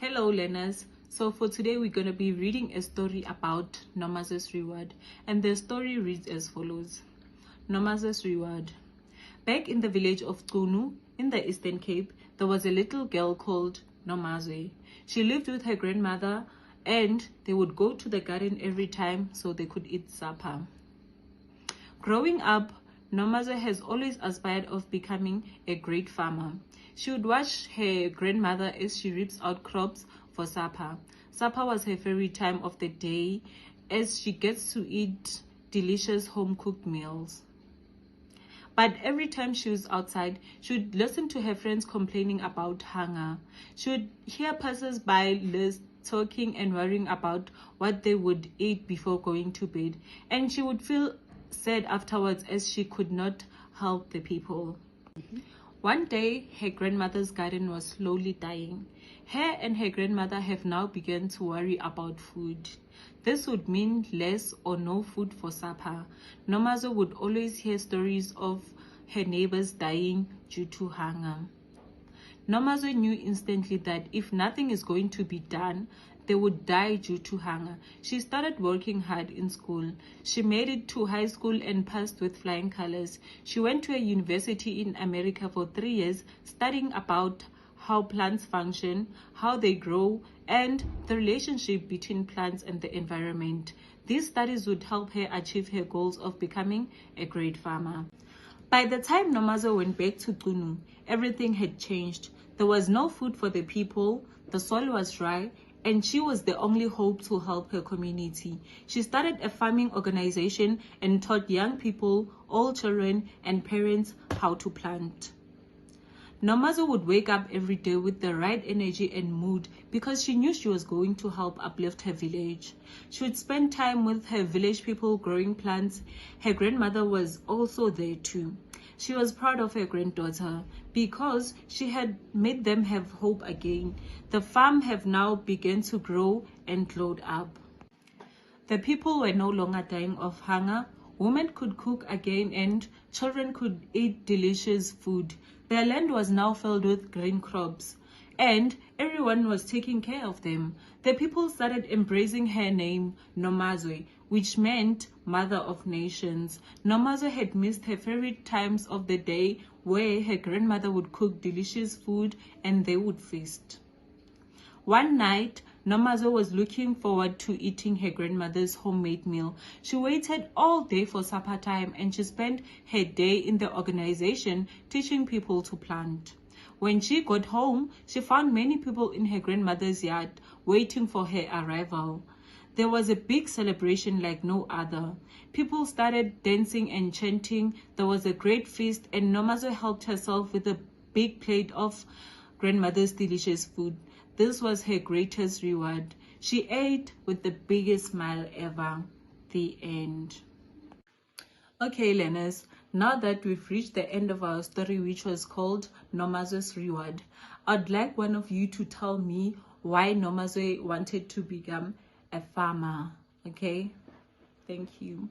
Hello learners, so for today we're going to be reading a story about Nomazwe's reward, and the story reads as follows. Nomazwe's reward. Back in the village of Qunu in the Eastern Cape, there was a little girl called Nomazwe. She lived with her grandmother and they would go to the garden every time so they could eat supper. Growing up, Nomazwe has always aspired of becoming a great farmer. She would watch her grandmother as she rips out crops for supper. Supper was her favorite time of the day as she gets to eat delicious home-cooked meals. But every time she was outside, she would listen to her friends complaining about hunger. She would hear passers-by talking and worrying about what they would eat before going to bed, and she would feel sad afterwards as she could not help the people. One day, her grandmother's garden was slowly dying. Her and her grandmother have now begun to worry about food. This would mean less or no food for supper. Nomazwe would always hear stories of her neighbors dying due to hunger. Nomazwe knew instantly that if nothing is going to be done, they would die due to hunger. She started working hard in school. She made it to high school and passed with flying colors. She went to a university in America for 3 years, studying about how plants function, how they grow, and the relationship between plants and the environment. These studies would help her achieve her goals of becoming a great farmer. By the time Nomazwe went back to Qunu, everything had changed. There was no food for the people, the soil was dry, and she was the only hope to help her community. She started a farming organization and taught young people, all children, and parents how to plant. Nomazwe would wake up every day with the right energy and mood because she knew she was going to help uplift her village. She would spend time with her village people growing plants. Her grandmother was also there too. She was proud of her granddaughter because she had made them have hope again. The farm have now begun to grow and glowed up. The people were no longer dying of hunger. Women could cook again and children could eat delicious food. Their land was now filled with green crops and everyone was taking care of them. The people started embracing her name, Nomazwe, which meant Mother of Nations. Nomazwe had missed her favorite times of the day where her grandmother would cook delicious food and they would feast. One night, Nomazwe was looking forward to eating her grandmother's homemade meal. She waited all day for supper time and she spent her day in the organization teaching people to plant. When she got home, she found many people in her grandmother's yard waiting for her arrival. There was a big celebration like no other. People started dancing and chanting. There was a great feast and Nomazwe helped herself with a big plate of grandmother's delicious food. This was her greatest reward. She ate with the biggest smile ever. The end. Okay, learners, now that we've reached the end of our story, which was called Nomazwe's Reward, I'd like one of you to tell me why Nomazwe wanted to become a farmer. Okay, thank you.